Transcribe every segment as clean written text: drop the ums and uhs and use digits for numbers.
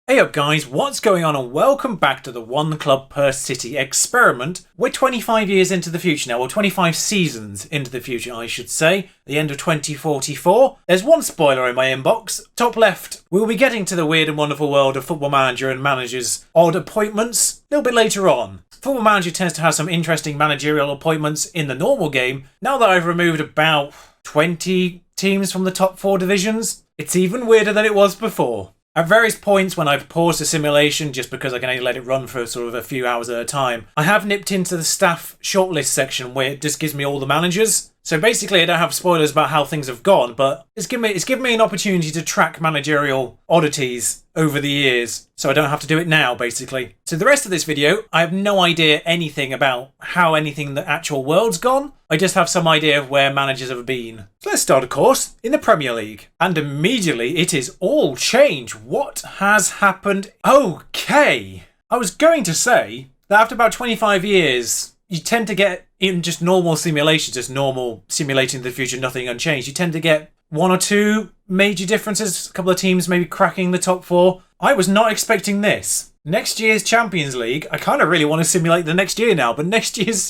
Hey up guys, what's going on and welcome back to the one club per city experiment. We're 25 years into the future now, or 25 seasons into the future I should say, the end of 2044. There's one spoiler in my inbox, top left. We'll be getting to the weird and wonderful world of Football Manager and managers' odd appointments a little bit later on. Football Manager tends to have some interesting managerial appointments in the normal game. Now that I've removed about 20 teams from the top 4 divisions, it's even weirder than it was before. At various points when I've paused the simulation just because I can only let it run for sort of a few hours at a time, I have nipped into the staff shortlist section where it just gives me all the managers. So basically I don't have spoilers about how things have gone, but it's given me an opportunity to track managerial oddities over the years, so I don't have to do it now basically. So the rest of this video, I have no idea anything about how anything the actual world's gone. I just have some idea of where managers have been. So let's start, of course, in the Premier League. And immediately it is all change. What has happened? Okay. I was going to say that after about 25 years, you tend to get, in just normal simulations, just normal simulating the future, nothing unchanged, you tend to get one or two major differences, a couple of teams maybe cracking the top 4. I was not expecting this. Next year's Champions League, I kind of really want to simulate the next year now, but next year's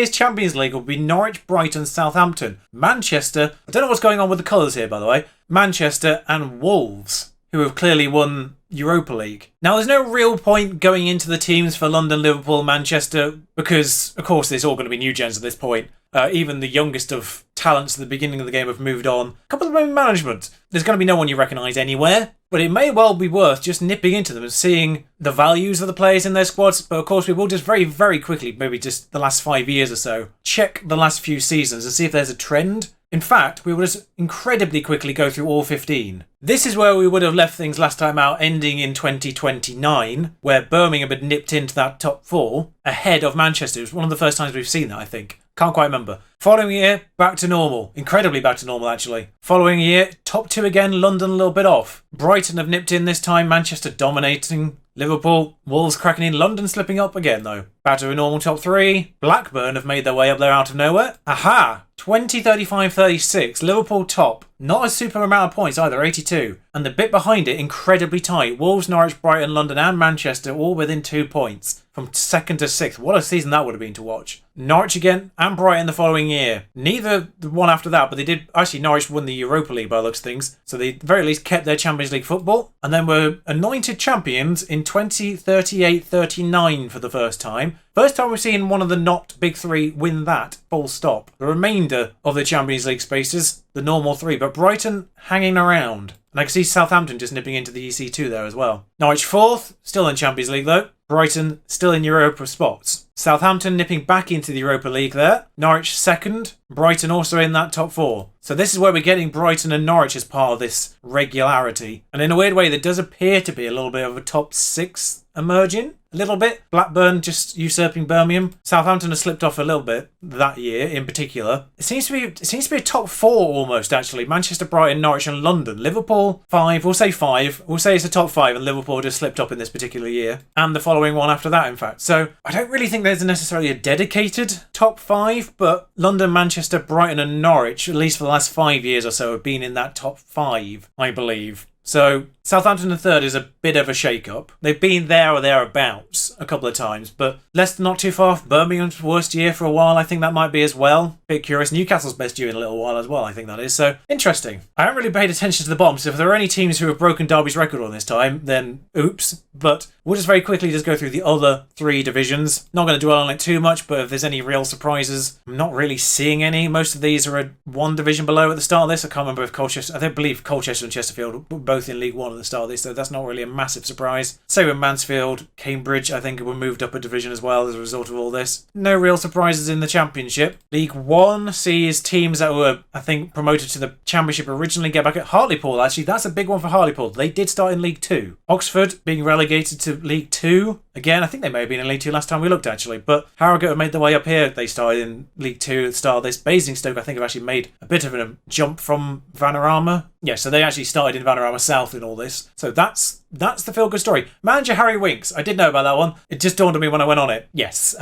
Champions League will be Norwich, Brighton, Southampton, Manchester, I don't know what's going on with the colours here by the way, Manchester and Wolves, who have clearly won Europa League. Now there's no real point going into the teams for London, Liverpool, Manchester, because of course it's all going to be new gens at this point. Even the youngest of talents at the beginning of the game have moved on. A couple of them in management. There's going to be no one you recognise anywhere, but it may well be worth just nipping into them and seeing the values of the players in their squads. But of course we will just very, very quickly, maybe just the last 5 years or so, check the last few seasons and see if there's a trend. In fact, we will just incredibly quickly go through all 15. This is where we would have left things last time out, ending in 2029, where Birmingham had nipped into that top 4 ahead of Manchester. It was one of the first times we've seen that, I think. Can't quite remember. Following year, back to normal. Incredibly back to normal, actually. Following year, top 2 again, London a little bit off. Brighton have nipped in this time, Manchester dominating. Liverpool, Wolves cracking in, London slipping up again though. Back to a normal top 3. Blackburn have made their way up there out of nowhere. Aha! 20, 35, 36. Liverpool top. Not a super amount of points either, 82. And the bit behind it, incredibly tight. Wolves, Norwich, Brighton, London and Manchester all within 2 points. From 2nd to 6th. What a season that would have been to watch. Norwich again and Brighton the following year. Neither the one after that, but they did. Actually, Norwich won the Europa League by the looks of things. So they at the very least kept their Champions League football. And then were anointed champions in 2038-39 for the first time. First time we've seen one of the not big 3 win that, full stop. The remainder of the Champions League spaces, the normal 3, but Brighton hanging around. And I can see Southampton just nipping into the EC2 there as well. Norwich 4th, still in Champions League though. Brighton still in Europa spots. Southampton nipping back into the Europa League there. Norwich 2nd. Brighton also in that top 4. So this is where we're getting Brighton and Norwich as part of this regularity. And in a weird way, there does appear to be a little bit of a top 6 emerging. A little bit. Blackburn just usurping Birmingham. Southampton has slipped off a little bit that year in particular. It seems to be a top 4 almost actually. Manchester, Brighton, Norwich and London. Liverpool 5. We'll say 5. We'll say it's a top 5 and Liverpool just slipped up in this particular year. And the following one after that in fact. So I don't really think there's necessarily a dedicated top 5, but London, Manchester, Brighton and Norwich, at least for the last 5 years or so, have been in that top 5, I believe. So Southampton in 3rd is a bit of a shake-up. They've been there or thereabouts a couple of times, but Leicester not too far off. Birmingham's worst year for a while, I think that might be as well. Bit curious. Newcastle's best year in a little while as well, I think that is. So interesting. I haven't really paid attention to the bottom, so if there are any teams who have broken Derby's record on this time, then oops. But we'll just very quickly just go through the other 3 divisions. Not going to dwell on it too much, but if there's any real surprises, I'm not really seeing any. Most of these are 1 division below at the start of this. I can't remember if Colchester, I believe Colchester and Chesterfield were both in League 1 at the start of this, so that's not really a massive surprise. Same with Mansfield, Cambridge, I think were moved up a division as well as a result of all this. No real surprises in the Championship. League 1 sees teams that were, I think, promoted to the Championship originally get back at Hartlepool. Actually, that's a big one for Hartlepool. They did start in League 2. Oxford being relegated to League 2. Again, I think they may have been in League 2 last time we looked actually, but Harrogate have made their way up here. They started in League 2 at the start of this. Basingstoke, I think, have actually made a bit of a jump from Vanarama. Yeah, so they actually started in Vanarama South in all this. So that's the feel-good story. Manager Harry Winks. I did know about that one. It just dawned on me when I went on it. Yes.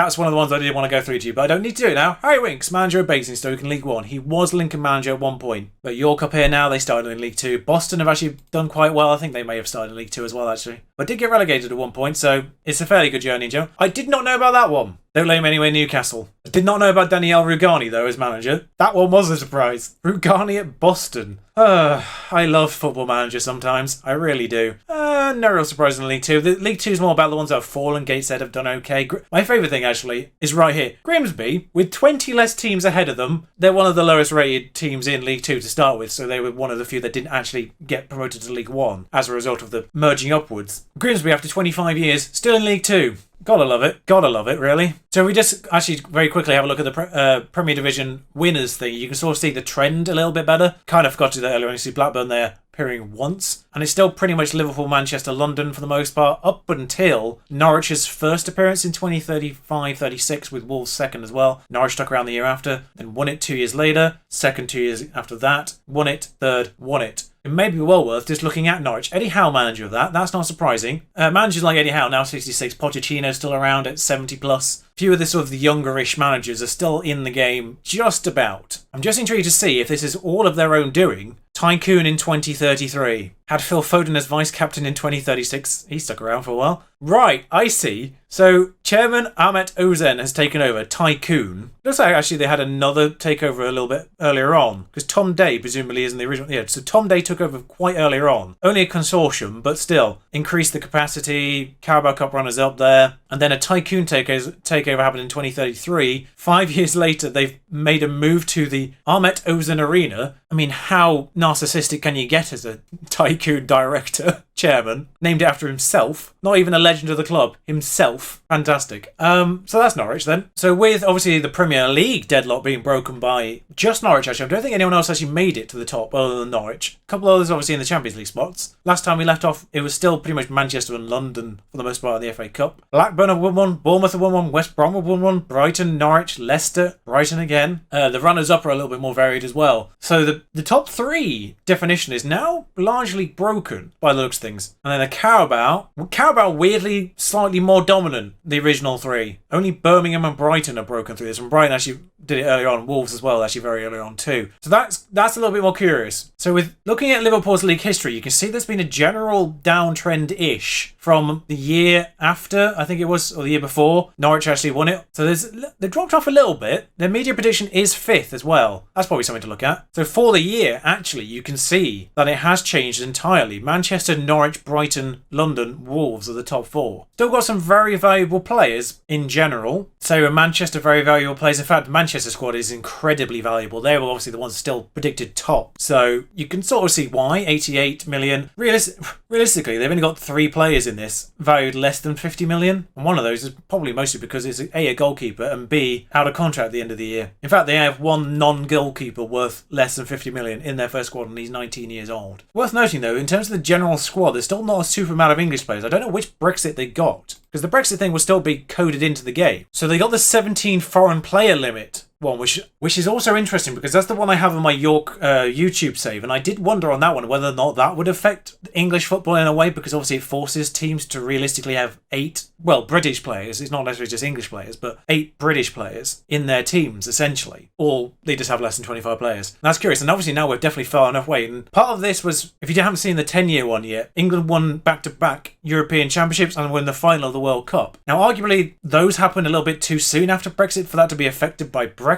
that's one of the ones I didn't want to go through to you, but I don't need to do it now. Harry Winks, manager of Basingstoke in League 1. He was Lincoln manager at one point. But York up here now, they started in League 2. Boston have actually done quite well. I think they may have started in League 2 as well, actually. But did get relegated at one point, so it's a fairly good journey, Joe. I did not know about that one. Don't let him anywhere Newcastle. I did not know about Daniele Rugani, though, as manager. That one was a surprise. Rugani at Boston. I love Football Manager sometimes. I really do. No real surprise in League 2. The League 2 is more about the ones that have fallen. Gateshead have done okay. My favourite thing, actually, is right here. Grimsby, with 20 less teams ahead of them, they're one of the lowest rated teams in League 2 to start with, so they were one of the few that didn't actually get promoted to League 1 as a result of the merging upwards. Grimsby, after 25 years, still in League 2. Gotta love it. Gotta love it, really. So we just actually very quickly have a look at the Premier Division winners thing. You can sort of see the trend a little bit better. Kind of forgot to do that earlier. You see Blackburn there appearing once. And it's still pretty much Liverpool, Manchester, London for the most part, up until Norwich's first appearance in 2035-36 with Wolves second as well. Norwich stuck around the year after, then won it 2 years later, second 2 years after that, won it, third, won it. It may be well worth just looking at Norwich. Eddie Howe, manager of that. That's not surprising. Managers like Eddie Howe, now 66. Pochettino still around at 70 plus. Few of the sort of the youngerish managers are still in the game just about. I'm just intrigued to see if this is all of their own doing. Tycoon in 2033. Had Phil Foden as vice captain in 2036. He stuck around for a while. Right, I see. So, Chairman Ahmet Ozen has taken over. Tycoon. Looks like actually they had another takeover a little bit earlier on. Because Tom Day presumably isn't the original. Yeah, so Tom Day took over quite earlier on. Only a consortium, but still. Increased the capacity. Carabao Cup runners up there. And then a Tycoon takeover happened in 2033. 5 years later, they've made a move to the Ahmet Ozen Arena. I mean, how narcissistic can you get as a Tycoon director? Chairman, named it after himself, not even a legend of the club, himself. Fantastic. So that's Norwich then. So with obviously the Premier League deadlock being broken by just Norwich, actually, I don't think anyone else actually made it to the top other than Norwich. A couple others obviously in the Champions League spots. Last time we left off, it was still pretty much Manchester and London for the most part in the FA Cup. Blackburn have won one, Bournemouth have won one, West Brom have won one, Brighton, Norwich, Leicester, Brighton again. The runners-up are a little bit more varied as well. So the top three definition is now largely broken by the looks of things. And then the Carabao weirdly slightly more dominant, the original three. Only Birmingham and Brighton have broken through this, and Brighton actually did it earlier on. Wolves as well, actually very early on too. So that's a little bit more curious. So with looking at Liverpool's league history, you can see there's been a general downtrend-ish from the year after, I think it was, or the year before, Norwich actually won it. So they've dropped off a little bit. Their media prediction is 5th as well. That's probably something to look at. So for the year, actually, you can see that it has changed entirely. Manchester, Norwich, Brighton, London, Wolves are the top 4. Still got some very valuable players in general. So Manchester, very valuable players. In fact, the Manchester squad is incredibly valuable. They were obviously the ones still predicted top. So you can sort of see why. 88 million. Realistically, they've only got 3 players in this valued less than 50 million. And one of those is probably mostly because it's A, a goalkeeper, and B, out of contract at the end of the year. In fact, they have one non-goalkeeper worth less than 50 million in their first squad, and he's 19 years old. Worth noting though, in terms of the general squad, there's still not a super amount of English players. I don't know which Brexit they got, because the Brexit thing will still be coded into the game. So they got the 17 foreign player limit one, which is also interesting because that's the one I have on my York YouTube save, and I did wonder on that one whether or not that would affect English football in a way, because obviously it forces teams to realistically have 8, well, British players. It's not necessarily just English players, but 8 British players in their teams essentially, or they just have less than 25 players. And that's curious, and obviously now we're definitely far enough away. And part of this was, if you haven't seen the 10-year one yet, England won back-to-back European Championships and won the final of the World Cup. Now, arguably, those happened a little bit too soon after Brexit for that to be affected by Brexit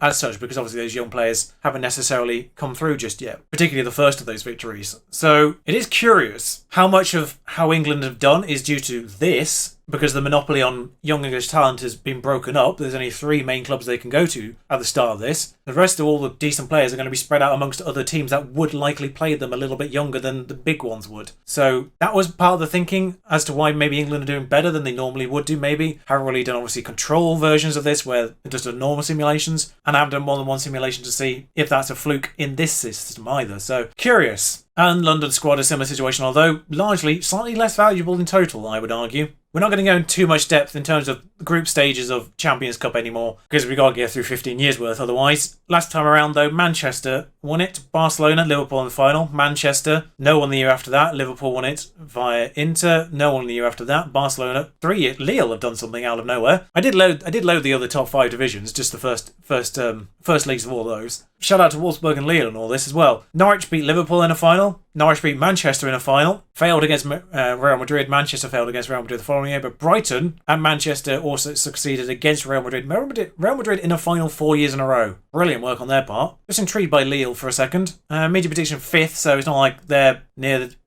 as such, because obviously those young players haven't necessarily come through just yet, particularly the first of those victories. So it is curious how much of how England have done is due to this, because the monopoly on young English talent has been broken up. There's only 3 main clubs they can go to at the start of this. The rest of all the decent players are going to be spread out amongst other teams that would likely play them a little bit younger than the big ones would. So that was part of the thinking as to why maybe England are doing better than they normally would do, maybe. Haven't really done obviously control versions of this where they're just normal simulations, and I haven't done more than one simulation to see if that's a fluke in this system either. So curious. And London squad, a similar situation, although largely slightly less valuable in total, I would argue. We're not going to go into too much depth in terms of group stages of Champions Cup anymore, because we've got to get through 15 years worth otherwise. Last time around, though, Manchester won it. Barcelona, Liverpool in the final. Manchester, no one the year after that. Liverpool won it via Inter, no one the year after that. Barcelona, 3 years. Lille have done something out of nowhere. I did load the other top 5 divisions, just the first leagues of all those. Shout out to Wolfsburg and Lille and all this as well. Norwich beat Liverpool in a final. Norwich beat Manchester in a final. Failed against Real Madrid. Manchester failed against Real Madrid the following year. But Brighton and Manchester also succeeded against Real Madrid. Real Madrid in a final 4 years in a row. Brilliant work on their part. Just intrigued by Lille for a second. Media prediction 5th, so it's not like they're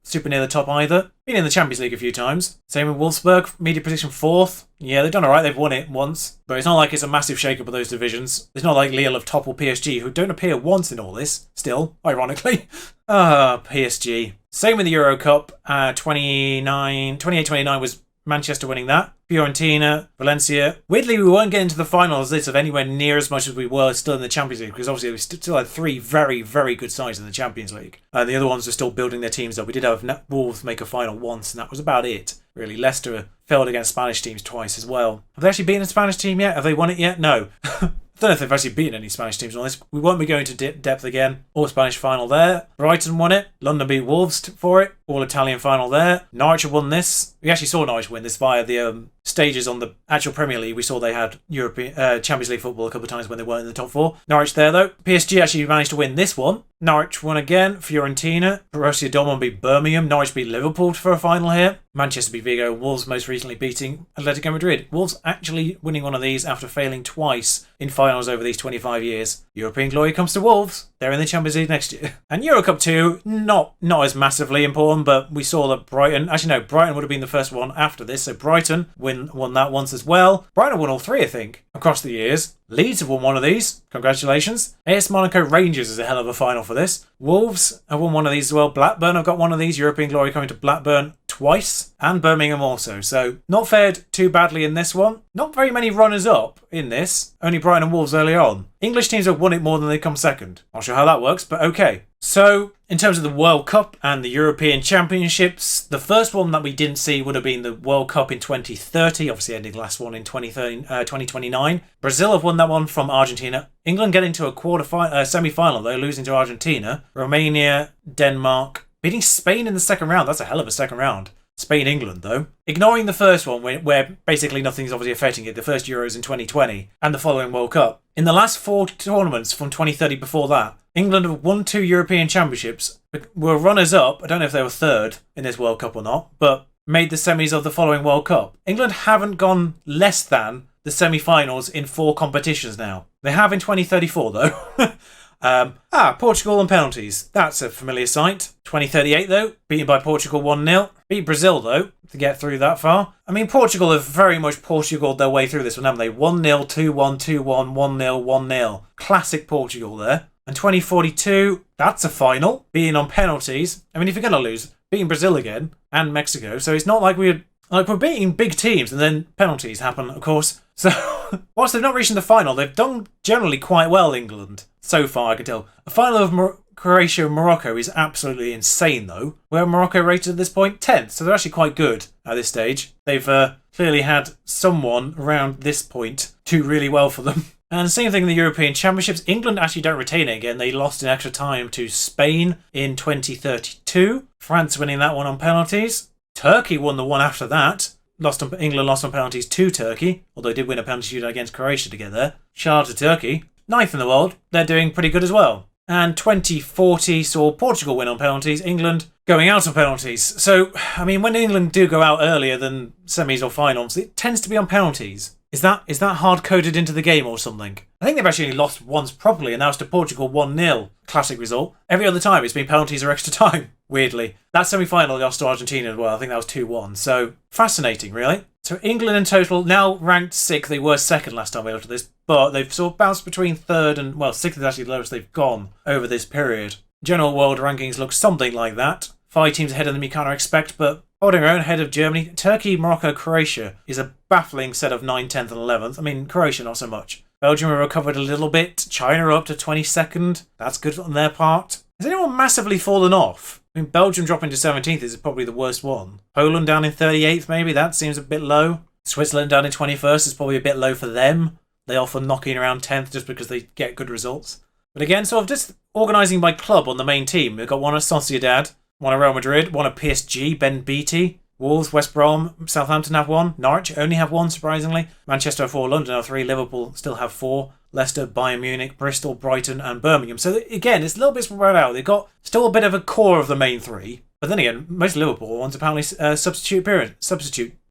super near the top either. Been in the Champions League a few times. Same with Wolfsburg. Media prediction 4th. Yeah, they've done alright. They've won it once. But it's not like it's a massive shake-up of those divisions. It's not like Lille have toppled PSG, who don't appear once in all this. Still, ironically. PSG. Same with the Euro Cup. 28-29 was Manchester winning that. Fiorentina, Valencia. Weirdly, we weren't getting to the finals of anywhere near as much as we were still in the Champions League, because obviously we still had 3 very, very good sides in the Champions League. The other ones are still building their teams up. We did have Wolves make a final once, and that was about it. Really, Leicester failed against Spanish teams twice as well. Have they actually beaten a Spanish team yet? Have they won it yet? No. I don't know if they've actually beaten any Spanish teams on this. We won't be going to depth again. All Spanish final there. Brighton won it. London beat Wolves for it. All Italian final there. Norwich have won this. We actually saw Norwich win this via the stages on the actual Premier League. We saw they had European Champions League football a couple of times when they weren't in the top 4. Norwich there though. PSG actually managed to win this one. Norwich won again. Fiorentina. Borussia Dortmund beat Birmingham. Norwich beat Liverpool for a final here. Manchester beat Vigo. Wolves most recently beating Atletico Madrid. Wolves actually winning one of these after failing twice in finals over these 25 years. European glory comes to Wolves. They're in the Champions League next year. And Euro Cup 2, not as massively important, but we saw that Brighton would have been the first one after this, so Brighton won that once as well. Brighton won all 3, I think, across the years. Leeds have won one of these. Congratulations. AS Monaco Rangers is a hell of a final for this. Wolves have won one of these as well. Blackburn have got one of these. European glory coming to Blackburn twice. And Birmingham also. So not fared too badly in this one. Not very many runners-up in this. Only Brighton and Wolves earlier on. English teams have won it more than they come second. Not sure how that works, but okay. So, in terms of the World Cup and the European Championships, the first one that we didn't see would have been the World Cup in 2030, obviously ending the last one in 2029. Brazil have won that one from Argentina. England getting to a semi-final though, losing to Argentina. Romania, Denmark, beating Spain in the second round. That's a hell of a second round. Spain-England, though. Ignoring the first one, where basically nothing's obviously affecting it, the first Euros in 2020, and the following World Cup. In the last 4 tournaments from 2030 before that, England have won 2 European Championships, but were runners-up, I don't know if they were third in this World Cup or not, but made the semis of the following World Cup. England haven't gone less than the semi-finals in 4 competitions now. They have in 2034, though. Portugal on penalties. That's a familiar sight. 2038, though, beaten by Portugal 1-0. Beat Brazil, though, to get through that far. I mean, Portugal have very much Portugaled their way through this one, haven't they? 1-0, 2-1, 2-1, 1-0, 1-0. Classic Portugal there. And 2042, that's a final. Beating on penalties. I mean, if you're going to lose, beating Brazil again and Mexico. So it's not like we're beating big teams and then penalties happen, of course. So, whilst they've not reached the final, they've done generally quite well, England. So far, I can tell. A final of Croatia and Morocco is absolutely insane, though. Where Morocco rated at this point? 10th. So they're actually quite good at this stage. They've clearly had someone around this point do really well for them. And same thing in the European Championships. England actually don't retain it again. They lost in extra time to Spain in 2032. France winning that one on penalties. Turkey won the one after that. England lost on penalties to Turkey, although they did win a penalty shootout against Croatia to get there. Shout out to Turkey. 9th in the world. They're doing pretty good as well. And 2040 saw Portugal win on penalties, England going out on penalties. So, I mean, when England do go out earlier than semis or finals, it tends to be on penalties. Is that hard-coded into the game or something? I think they've actually lost once properly, and that was to Portugal 1-0. Classic result. Every other time it's been penalties or extra time, weirdly. That semi-final they lost to Argentina as well. I think that was 2-1. So, fascinating, really. So, England in total now ranked 6th. They were 2nd last time we looked at this, but they've sort of bounced between 3rd and, 6th is actually the lowest they've gone over this period. General world rankings look something like that. 5 teams ahead of them you kind of expect, but holding their own ahead of Germany. Turkey, Morocco, Croatia is a baffling set of 9th, 10th and 11th. I mean, Croatia not so much. Belgium have recovered a little bit. China up to 22nd. That's good on their part. Has anyone massively fallen off I mean, Belgium dropping to 17th is probably the worst one. Poland down in 38th, maybe. That seems a bit low. Switzerland down in 21st is probably a bit low for them. They often knocking around 10th just because they get good results. But again, sort of just organising by club on the main team. We've got one at Sociedad, one at Real Madrid, one at PSG, Ben Beatty. Wolves, West Brom, Southampton have one. Norwich only have one, surprisingly. Manchester have 4, London have 3, Liverpool still have 4. Leicester, Bayern Munich, Bristol, Brighton and Birmingham. So again, it's a little bit spread out. They've got still a bit of a core of the main 3. But then again, most Liverpool ones apparently substitute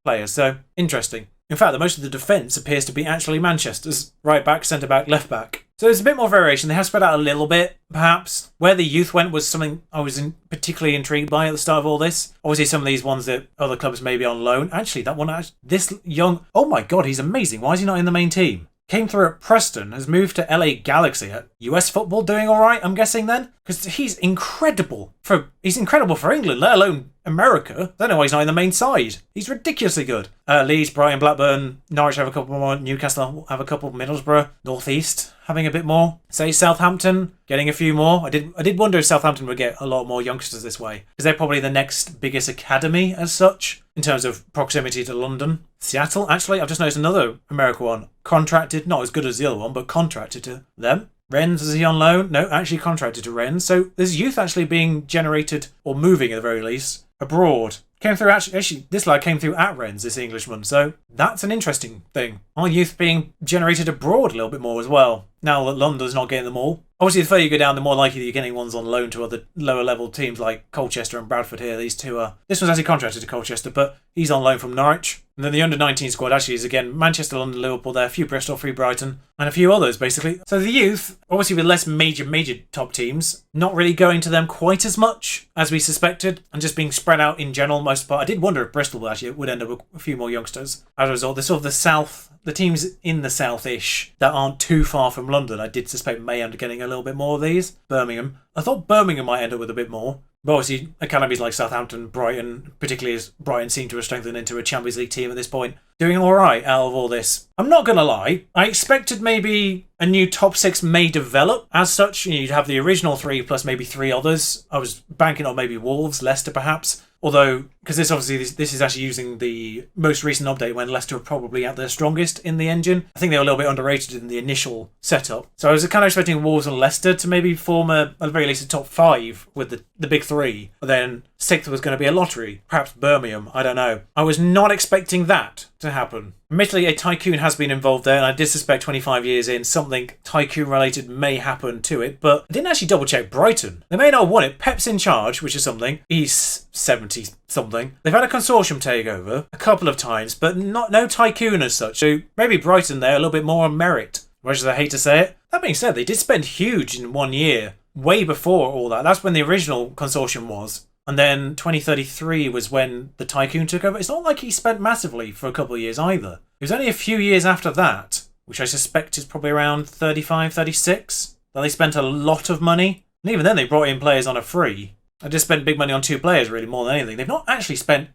players. So interesting. In fact, most of the defence appears to be actually Manchester's. Right back, centre back, left back. So there's a bit more variation. They have spread out a little bit, perhaps. Where the youth went was something I was particularly intrigued by at the start of all this. Obviously, some of these ones that other clubs may be on loan. Actually, that one, this young... Oh my God, he's amazing. Why is he not in the main team? Came through at Preston, has moved to LA Galaxy. At US football doing all right, I'm guessing then? Because he's incredible for England, let alone America. I don't know why he's not in the main side. He's ridiculously good. Leeds, Brighton, Blackburn, Norwich have a couple more, Newcastle have a couple, Middlesbrough, North East having a bit more. Say Southampton getting a few more. I did wonder if Southampton would get a lot more youngsters this way, because they're probably the next biggest academy as such in terms of proximity to London. Seattle, actually, I've just noticed another American one. Contracted, not as good as the other one, but contracted to them. Rennes, is he on loan? No, actually contracted to Rennes. So there's youth actually being generated, or moving at the very least, abroad. Came through, actually, this lad came through at Rennes, this Englishman. So that's an interesting thing. Our youth being generated abroad a little bit more as well. Now that London's not getting them all. Obviously, the further you go down, the more likely that you're getting ones on loan to other lower level teams like Colchester and Bradford here. These two are... This one's actually contracted to Colchester, but he's on loan from Norwich. And then the under-19 squad actually is, again, Manchester, London, Liverpool there, a few Bristol, a few Brighton, and a few others, basically. So the youth, obviously with less major top teams, not really going to them quite as much as we suspected, and just being spread out in general most part. I did wonder if Bristol actually would end up with a few more youngsters. As a result, the teams in the south-ish that aren't too far from London, I did suspect may end up getting a little bit more of these. Birmingham. I thought Birmingham might end up with a bit more. But obviously, academies like Southampton, Brighton, particularly as Brighton seem to have strengthened into a Champions League team at this point, doing all right out of all this. I'm not going to lie, I expected maybe a new top 6 may develop. As such, you'd have the original 3 plus maybe 3 others. I was banking on maybe Wolves, Leicester perhaps. Although, because this is actually using the most recent update when Leicester were probably at their strongest in the engine. I think they were a little bit underrated in the initial setup. So I was kind of expecting Wolves and Leicester to maybe form at the very least a top 5 with the big 3. But then 6th was going to be a lottery. Perhaps Birmingham, I don't know. I was not expecting that to happen. Admittedly, a tycoon has been involved there, and I did suspect 25 years in something tycoon-related may happen to it, but I didn't actually double-check Brighton. They may not have won it. Pep's in charge, which is something. He's 70-something. They've had a consortium takeover a couple of times, but no tycoon as such, so maybe Brighton there a little bit more on merit, much as I hate to say it. That being said, they did spend huge in 1 year, way before all that. That's when the original consortium was. And then 2033 was when the tycoon took over. It's not like he spent massively for a couple of years either. It was only a few years after that, which I suspect is probably around 35, 36, that they spent a lot of money. And even then they brought in players on a free. I just spent big money on 2 players really more than anything. They've not actually spent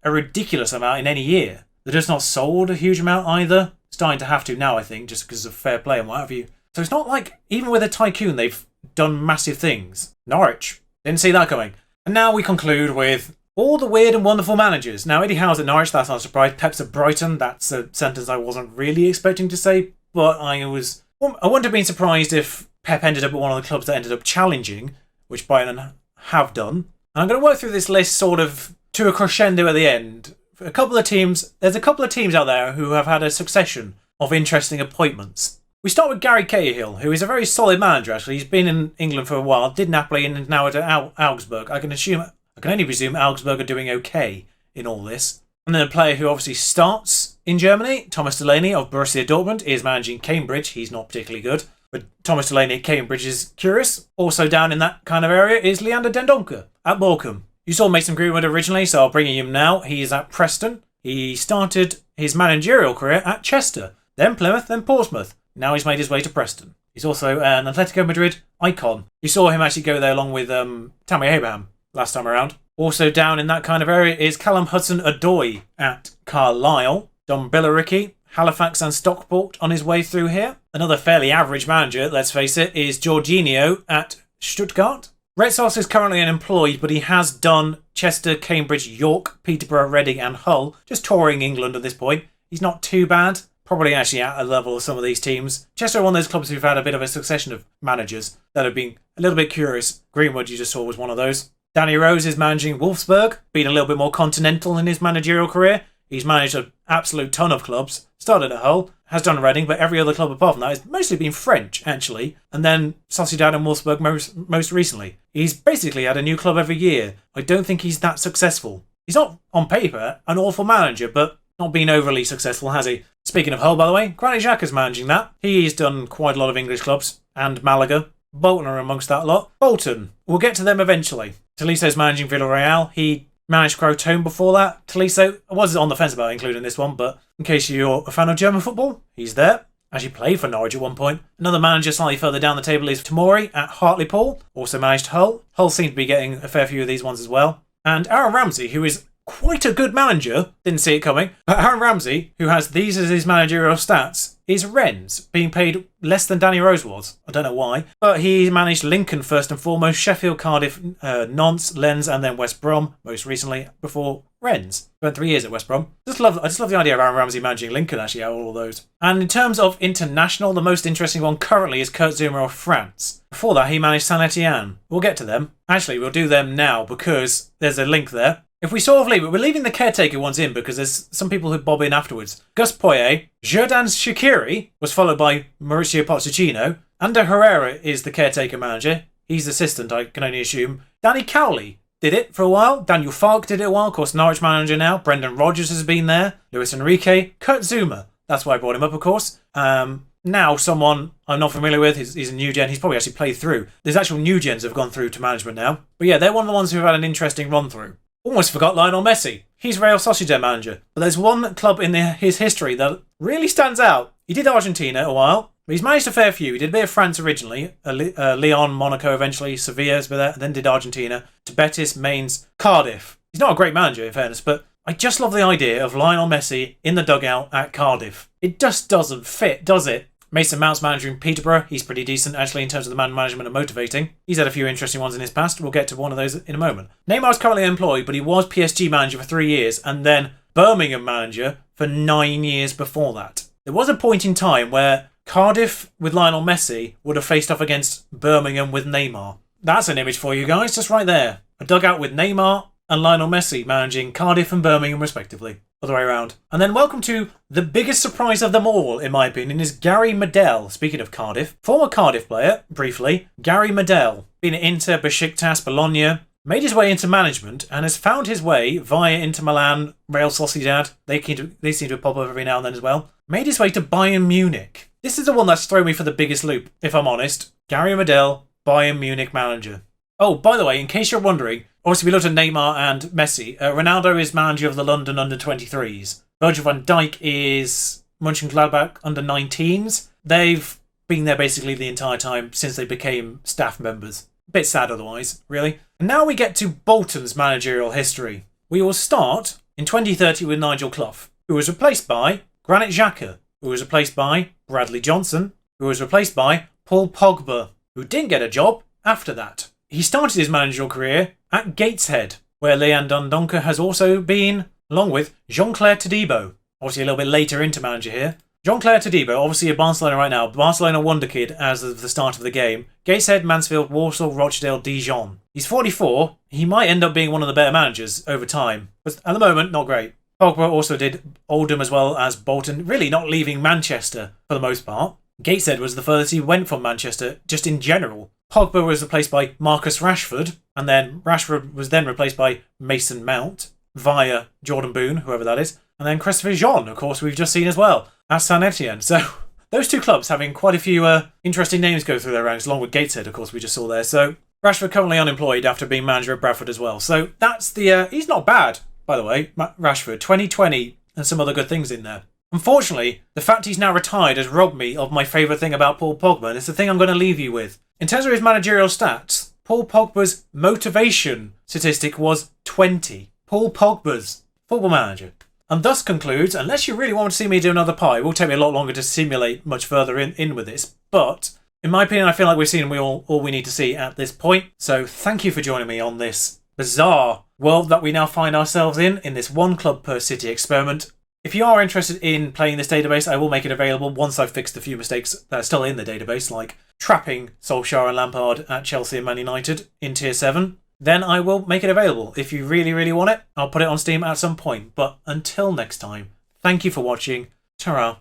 a ridiculous amount in any year. They've just not sold a huge amount either. Starting to have to now, I think, just because of fair play and what have you. So it's not like, even with a tycoon, they've done massive things. Norwich. Didn't see that coming. And now we conclude with all the weird and wonderful managers. Now, Eddie Howe's at Norwich, that's not a surprise. Pep's at Brighton, that's a sentence I wasn't really expecting to say, but I wouldn't have been surprised if Pep ended up at one of the clubs that ended up challenging, which Brighton have done. And I'm going to work through this list sort of to a crescendo at the end. For a couple of teams, there's a couple of teams out there who have had a succession of interesting appointments. We start with Gary Cahill, who is a very solid manager, actually. He's been in England for a while, did Napoli and is now at Augsburg. I can only presume Augsburg are doing okay in all this. And then a player who obviously starts in Germany, Thomas Delaney of Borussia Dortmund, is managing Cambridge. He's not particularly good, but Thomas Delaney at Cambridge is curious. Also down in that kind of area is Leander Dendoncker at Morecambe. You saw Mason Greenwood originally, so I'll bring him now. He is at Preston. He started his managerial career at Chester, then Plymouth, then Portsmouth. Now he's made his way to Preston. He's also an Atletico Madrid icon. You saw him actually go there along with Tammy Abraham last time around. Also down in that kind of area is Callum Hudson-Odoi at Carlisle. Dom Billericay, Halifax and Stockport on his way through here. Another fairly average manager, let's face it, is Jorginho at Stuttgart. Red Sauce is currently unemployed, but he has done Chester, Cambridge, York, Peterborough, Reading and Hull, just touring England at this point. He's not too bad. Probably actually at a level of some of these teams. Chester are one of those clubs who've had a bit of a succession of managers that have been a little bit curious. Greenwood, you just saw, was one of those. Danny Rose is managing Wolfsburg, being a little bit more continental in his managerial career. He's managed an absolute ton of clubs. Started at Hull, has done Reading, but every other club apart from that has mostly been French, actually. And then Sociedad and Wolfsburg most recently. He's basically had a new club every year. I don't think he's that successful. He's not, on paper, an awful manager, but not been overly successful, has he? Speaking of Hull, by the way, Granit Xhaka's managing that. He's done quite a lot of English clubs, and Malaga. Bolton are amongst that lot. Bolton, we'll get to them eventually. Toliso's managing Villarreal. He managed Crotone before that. Toliso, I was on the fence about including this one, but in case you're a fan of German football, he's there. Actually played for Norwich at one point. Another manager slightly further down the table is Tomori at Hartlepool. Also managed Hull. Hull seem to be getting a fair few of these ones as well. And Aaron Ramsey, who is quite a good manager. Didn't see it coming. But Aaron Ramsey, who has these as his managerial stats, is Rennes, being paid less than Danny Rose was. I don't know why. But he managed Lincoln first and foremost, Sheffield, Cardiff, Nantes, Lens, and then West Brom, most recently, before Rennes. Spent 3 years at West Brom. I just love the idea of Aaron Ramsey managing Lincoln, actually, out of all of those. And in terms of international, the most interesting one currently is Kurt Zouma of France. Before that, he managed Saint-Étienne. We'll get to them. Actually, we'll do them now because there's a link there. If we sort of leave it, we're leaving the caretaker ones in because there's some people who bob in afterwards. Gus Poyet, Jordan Shaqiri was followed by Mauricio Pochettino. Ander Herrera is the caretaker manager. He's assistant, I can only assume. Danny Cowley did it for a while. Daniel Falk did it a while. Of course, Norwich manager now. Brendan Rodgers has been there. Luis Enrique. Kurt Zouma. That's why I brought him up, of course. Now, someone I'm not familiar with. He's a new gen. He's probably actually played through. There's actual new gens that have gone through to management now. But yeah, they're one of the ones who've had an interesting run through. Almost forgot Lionel Messi. He's Real Sociedad manager. But there's one club in his history that really stands out. He did Argentina a while, but he's managed a fair few. He did a bit of France originally, Lyon, Monaco eventually, Sevilla's been there, and then did Argentina, to Betis, Mainz, Cardiff. He's not a great manager, in fairness, but I just love the idea of Lionel Messi in the dugout at Cardiff. It just doesn't fit, does it? Mason Mount's managing Peterborough. He's pretty decent, actually, in terms of the man management and motivating. He's had a few interesting ones in his past. We'll get to one of those in a moment. Neymar's currently employed, but he was PSG manager for 3 years and then Birmingham manager for 9 years before that. There was a point in time where Cardiff with Lionel Messi would have faced off against Birmingham with Neymar. That's an image for you guys, just right there. A dugout with Neymar and Lionel Messi managing Cardiff and Birmingham respectively. Other way around. And then welcome to the biggest surprise of them all, in my opinion, is Gary Medel. Speaking of Cardiff, former Cardiff player, briefly, Gary Medel. Been at Inter, Besiktas, Bologna, made his way into management and has found his way via Inter Milan, Real Sociedad. They seem to pop up every now and then as well. Made his way to Bayern Munich. This is the one that's thrown me for the biggest loop, if I'm honest. Gary Medel, Bayern Munich manager. Oh, by the way, in case you're wondering, obviously we looked at Neymar and Messi. Ronaldo is manager of the London under-23s. Virgil van Dijk is Mönchengladbach under-19s. They've been there basically the entire time since they became staff members. A bit sad otherwise, really. And now we get to Bolton's managerial history. We will start in 2030 with Nigel Clough, who was replaced by Granit Xhaka, who was replaced by Bradley Johnson, who was replaced by Paul Pogba, who didn't get a job after that. He started his managerial career at Gateshead, where Leon Dundonker has also been, along with Jean-Claire Todibo. Obviously a little bit later into manager here. Jean-Claire Todibo, obviously at Barcelona right now. Barcelona wonder kid as of the start of the game. Gateshead, Mansfield, Walsall, Rochdale, Dijon. He's 44. He might end up being one of the better managers over time. But at the moment, not great. Pogba also did Oldham as well as Bolton, really not leaving Manchester for the most part. Gateshead was the furthest he went from Manchester, just in general. Pogba was replaced by Marcus Rashford, and then Rashford was then replaced by Mason Mount via Jordan Boone, whoever that is, and then Christopher Jean, of course, we've just seen as well, at Saint-Étienne. So those two clubs having quite a few interesting names go through their ranks, along with Gateshead, of course, we just saw there. So Rashford currently unemployed after being manager at Bradford as well. So that's the... he's not bad, by the way, Rashford. 2020 and some other good things in there. Unfortunately, the fact he's now retired has robbed me of my favourite thing about Paul Pogba, and it's the thing I'm going to leave you with. In terms of his managerial stats, Paul Pogba's motivation statistic was 20. Paul Pogba's football manager. And thus concludes, unless you really want to see me do another pie, it will take me a lot longer to simulate much further in with this, but In my opinion, I feel like we've seen all we need to see at this point. So thank you for joining me on this bizarre world that we now find ourselves in this one club per city experiment. If you are interested in playing this database, I will make it available once I've fixed a few mistakes that are still in the database, like trapping Solskjaer and Lampard at Chelsea and Man United in Tier 7. Then I will make it available. If you really, really want it, I'll put it on Steam at some point. But until next time, thank you for watching. Ta-ra.